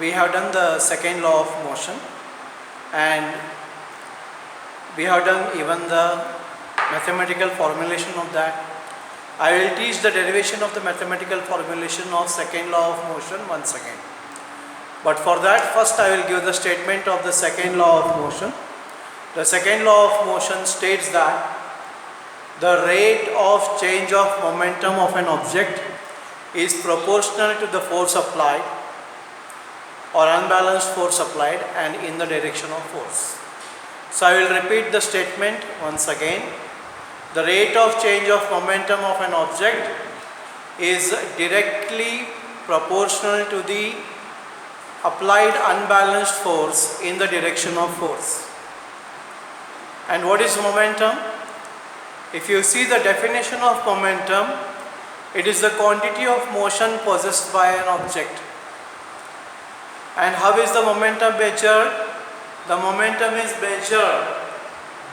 we have done the second law of motion, and we have done even the mathematical formulation of that. I will teach the derivation of the mathematical formulation of second law of motion once again. But for that, first I will give the statement of the second law of motion. The second law of motion states that the rate of change of momentum of an object is proportional to the force applied or unbalanced force applied and in the direction of force. So I will repeat the statement once again. The rate of change of momentum of an object is directly proportional to the applied unbalanced force in the direction of force. And what is momentum? If you see the definition of momentum, it is the quantity of motion possessed by an object. And how is the momentum measured? The momentum is measured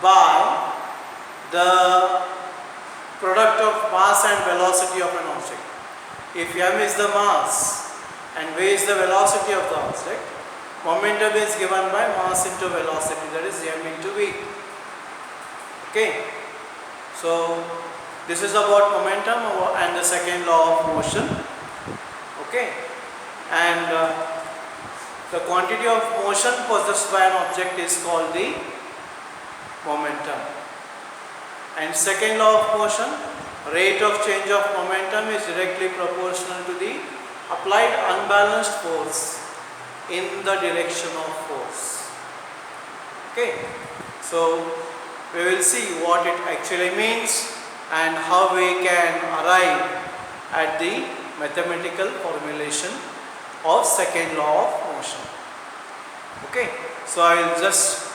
by the product of mass and velocity of an object. If m is the mass and v is the velocity of the object, momentum is given by mass into velocity, that is m into v. Okay. So this is about momentum and the second law of motion. Okay. And the quantity of motion possessed by an object is called the momentum. And second law of motion, rate of change of momentum is directly proportional to the applied unbalanced force in the direction of force. Okay. So we will see what it actually means and how we can arrive at the mathematical formulation of second law of motion. Okay. So I will just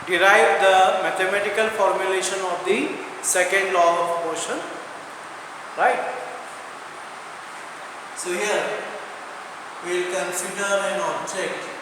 derive the mathematical formulation of the second law of motion. Right. So here we will consider an object .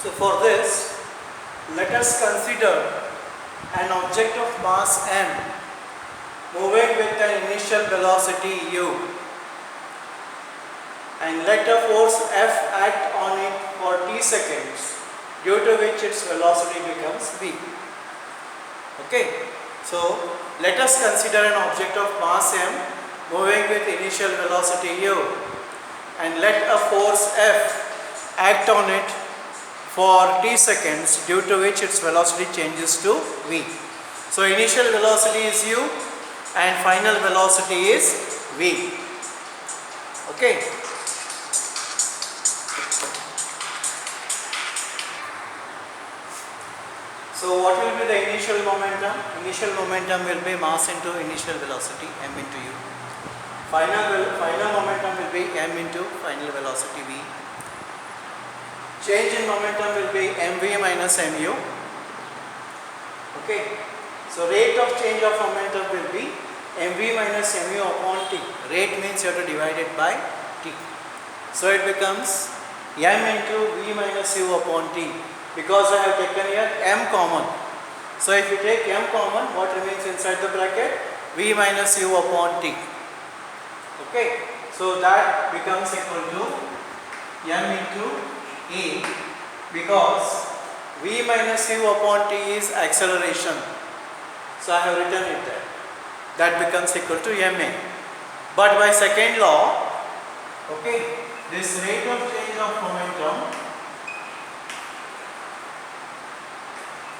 So for this, let us consider an object of mass m moving with an initial velocity u, and let a force F act on it for t seconds, due to which its velocity becomes v. Okay, so let us consider an object of mass m moving with initial velocity u, and let a force F act on it for t seconds, due to which its velocity changes to v. So initial velocity is u and final velocity is v. Okay. So what will be the initial momentum? Initial momentum will be mass into initial velocity m into u. Final momentum will be m into final velocity v. Change in momentum will be mv minus mu. Okay. So rate of change of momentum will be mv minus mu upon t. Rate means you have to divide it by t. So it becomes m into v minus u upon t, because I have taken here m common. So if you take m common, what remains inside the bracket? V minus u upon t. Okay. So that becomes equal to m into a, because v minus u upon t is acceleration. So I have written it there. That becomes equal to ma. But by second law, okay, this rate of change of momentum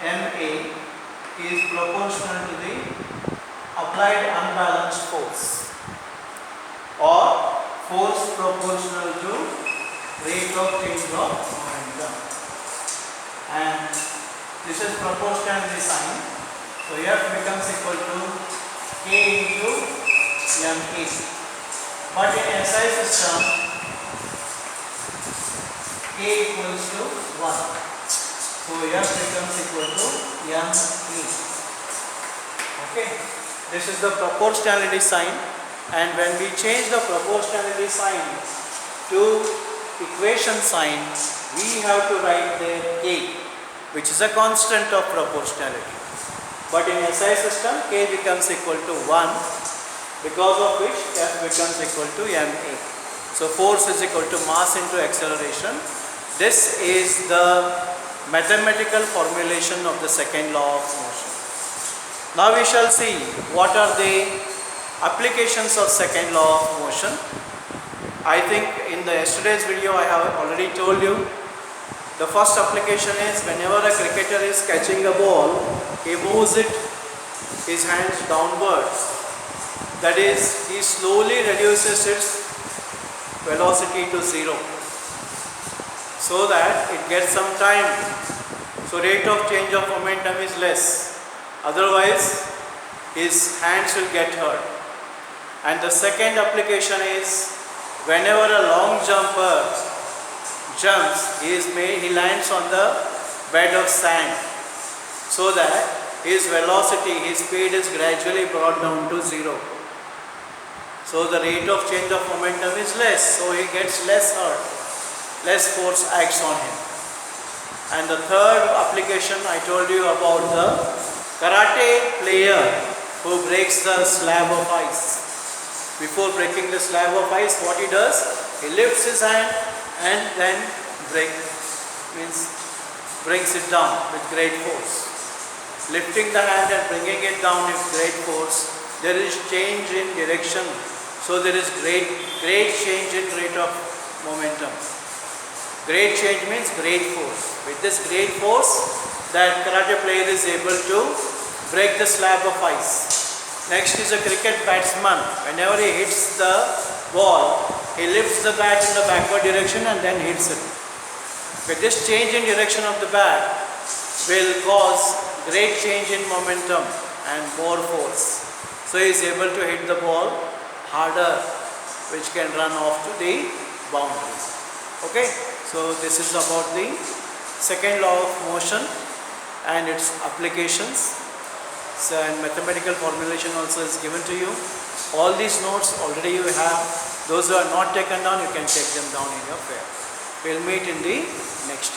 ma is proportional to the applied unbalanced force, or force proportional to rate of change of momentum, and this is proportionality sign. So F becomes equal to k into ma. But in SI system, k equals to 1. So F becomes equal to ma. Okay. This is the proportionality sign, and when we change the proportionality sign to equation sign, we have to write there k, which is a constant of proportionality. But in SI system, k becomes equal to 1, because of which F becomes equal to ma. So force is equal to mass into acceleration. This is the mathematical formulation of the second law of motion. Now we shall see what are the applications of second law of motion. I think in the yesterday's video I have already told you. The first application is whenever a cricketer is catching a ball, he moves it, his hands downwards. That is, he slowly reduces its velocity to 0, so that it gets some time. So rate of change of momentum is less. Otherwise, his hands will get hurt. And the second application is whenever a long jumper jumps, he lands on the bed of sand, so that his velocity, his speed is gradually brought down to 0. So the rate of change of momentum is less, so he gets less hurt, less force acts on him. And the third application I told you about the karate player who breaks the slab of ice. Before breaking the slab of ice, what he does? He lifts his hand and then brings it down with great force. Lifting the hand and bringing it down with great force, there is change in direction. So there is great change in rate of momentum. Great change means great force. With this great force, that karate player is able to break the slab of ice. Next is a cricket batsman. Whenever he hits the ball, he lifts the bat in the backward direction and then hits it. With this change in direction of the bat will cause great change in momentum and more force. So he is able to hit the ball harder, which can run off to the boundary. Okay, so this is about the second law of motion and its applications. So, and mathematical formulation also is given to you. All these notes already you have. Those who are not taken down, you can take them down in your pair. We'll meet in the next